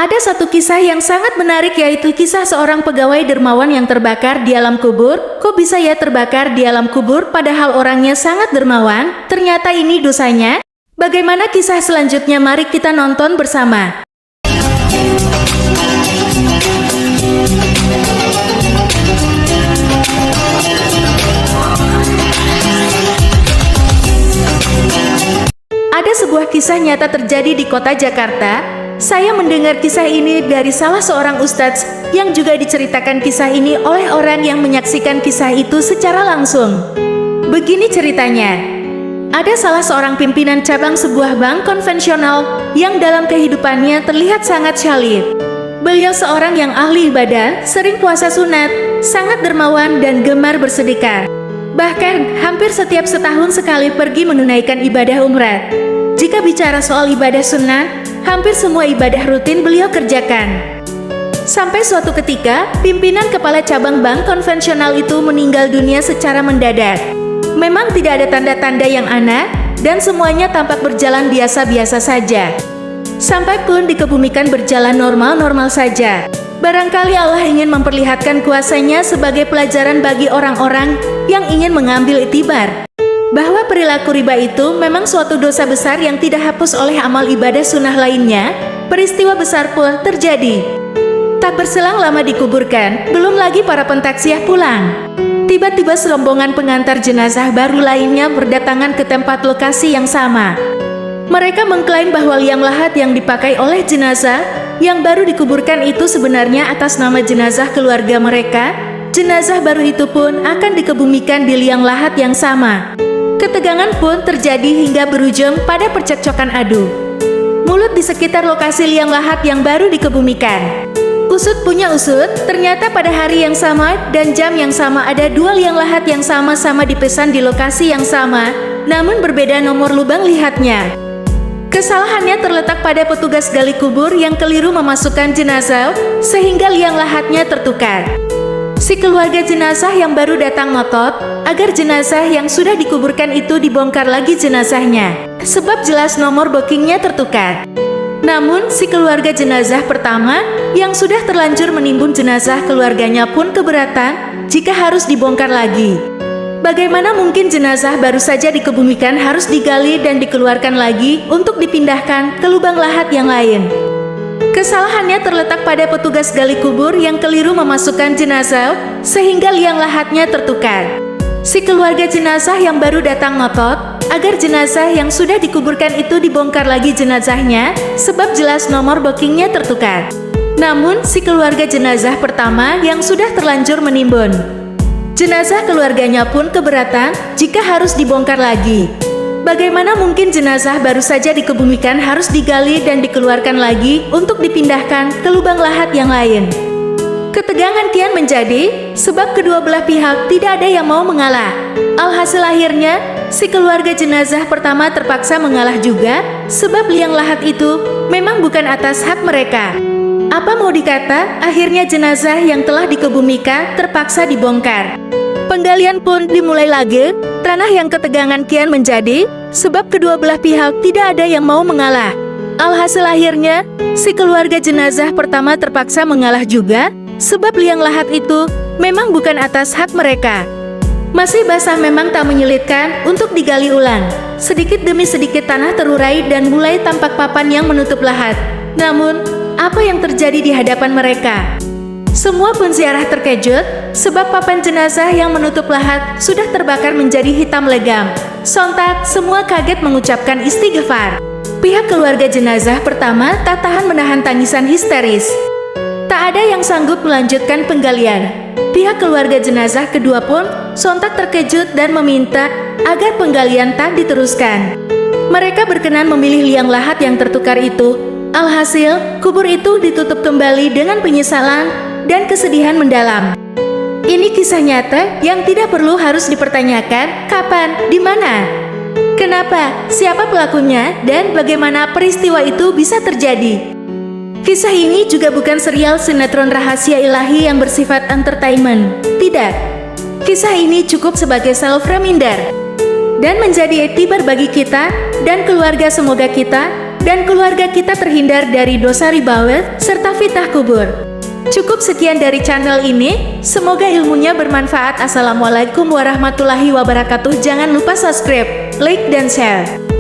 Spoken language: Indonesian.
Ada satu kisah yang sangat menarik, yaitu kisah seorang pegawai dermawan yang terbakar di alam kubur. Kok bisa ya terbakar di alam kubur padahal orangnya sangat dermawan? Ternyata ini dosanya. Bagaimana kisah selanjutnya? Mari kita nonton bersama. Ada sebuah kisah nyata terjadi di kota Jakarta. Saya mendengar kisah ini dari salah seorang ustadz yang juga diceritakan kisah ini oleh orang yang menyaksikan kisah itu secara langsung. Begini ceritanya. Ada salah seorang pimpinan cabang sebuah bank konvensional yang dalam kehidupannya terlihat sangat syalid. Beliau seorang yang ahli ibadah, sering puasa sunat, sangat dermawan dan gemar bersedekah. Bahkan hampir setiap setahun sekali pergi menunaikan ibadah umrah. Jika bicara soal ibadah sunnah, hampir semua ibadah rutin beliau kerjakan. Sampai suatu ketika, pimpinan kepala cabang bank konvensional itu meninggal dunia secara mendadak. Memang tidak ada tanda-tanda yang aneh, dan semuanya tampak berjalan biasa-biasa saja. Sampai pun dikebumikan berjalan normal-normal saja. Barangkali Allah ingin memperlihatkan kuasanya sebagai pelajaran bagi orang-orang yang ingin mengambil iktibar bahwa perilaku riba itu memang suatu dosa besar yang tidak hapus oleh amal ibadah sunnah lainnya. Peristiwa besar pun terjadi. Tak berselang lama dikuburkan, belum lagi para pentaksiah pulang. Tiba-tiba serombongan pengantar jenazah baru lainnya berdatangan ke tempat lokasi yang sama. Mereka mengklaim bahwa liang lahat yang dipakai oleh jenazah yang baru dikuburkan itu sebenarnya atas nama jenazah keluarga mereka. Jenazah baru itu pun akan dikebumikan di liang lahat yang sama. Ketegangan pun terjadi hingga berujung pada percekcokan adu mulut di sekitar lokasi liang lahat yang baru dikebumikan. Usut punya usut, ternyata pada hari yang sama dan jam yang sama ada dua liang lahat yang sama-sama dipesan di lokasi yang sama, namun berbeda nomor lubang lihatnya. Kesalahannya terletak pada petugas gali kubur yang keliru memasukkan jenazah, sehingga liang lahatnya tertukar. Si keluarga jenazah yang baru datang ngotot agar jenazah yang sudah dikuburkan itu dibongkar lagi jenazahnya, sebab jelas nomor bookingnya tertukar. Namun si keluarga jenazah pertama yang sudah terlanjur menimbun jenazah keluarganya pun keberatan jika harus dibongkar lagi. Bagaimana mungkin jenazah baru saja dikebumikan harus digali dan dikeluarkan lagi untuk dipindahkan ke lubang lahat yang lain? Kesalahannya terletak pada petugas gali kubur yang keliru memasukkan jenazah, sehingga liang lahatnya tertukar. Si keluarga jenazah yang baru datang ngotot agar jenazah yang sudah dikuburkan itu dibongkar lagi jenazahnya, sebab jelas nomor bookingnya tertukar. Namun si keluarga jenazah pertama yang sudah terlanjur menimbun jenazah keluarganya pun keberatan jika harus dibongkar lagi. Bagaimana mungkin jenazah baru saja dikebumikan harus digali dan dikeluarkan lagi untuk dipindahkan ke lubang lahat yang lain? Ketegangan kian menjadi, sebab kedua belah pihak tidak ada yang mau mengalah. Alhasil akhirnya, si keluarga jenazah pertama terpaksa mengalah juga, sebab liang lahat itu memang bukan atas hak mereka. Apa mau dikata, akhirnya jenazah yang telah dikebumikan terpaksa dibongkar. Penggalian pun dimulai lagi. Ranah yang ketegangan kian menjadi, sebab kedua belah pihak tidak ada yang mau mengalah. Alhasil akhirnya, si keluarga jenazah pertama terpaksa mengalah juga, sebab liang lahat itu memang bukan atas hak mereka. Masih basah memang tak menyulitkan untuk digali ulang. Sedikit demi sedikit tanah terurai dan mulai tampak papan yang menutup lahat. Namun, apa yang terjadi di hadapan mereka? Semua pun ziarah terkejut, sebab papan jenazah yang menutup lahat sudah terbakar menjadi hitam legam. Sontak, semua kaget mengucapkan istighfar. Pihak keluarga jenazah pertama tak tahan menahan tangisan histeris. Tak ada yang sanggup melanjutkan penggalian. Pihak keluarga jenazah kedua pun sontak terkejut dan meminta agar penggalian tak diteruskan. Mereka berkenan memilih liang lahat yang tertukar itu. Alhasil, kubur itu ditutup kembali dengan penyesalan dan kesedihan mendalam. Ini kisah nyata yang tidak perlu harus dipertanyakan kapan, di mana, kenapa, siapa pelakunya, dan bagaimana peristiwa itu bisa terjadi. Kisah ini juga bukan serial sinetron rahasia ilahi yang bersifat entertainment. Tidak. Kisah ini cukup sebagai self-reminder dan menjadi iktibar bagi kita dan keluarga. Semoga kita dan keluarga kita terhindar dari dosa riba serta fitnah kubur. Cukup sekian dari channel ini, semoga ilmunya bermanfaat. Assalamualaikum warahmatullahi wabarakatuh. Jangan lupa subscribe, like, dan share.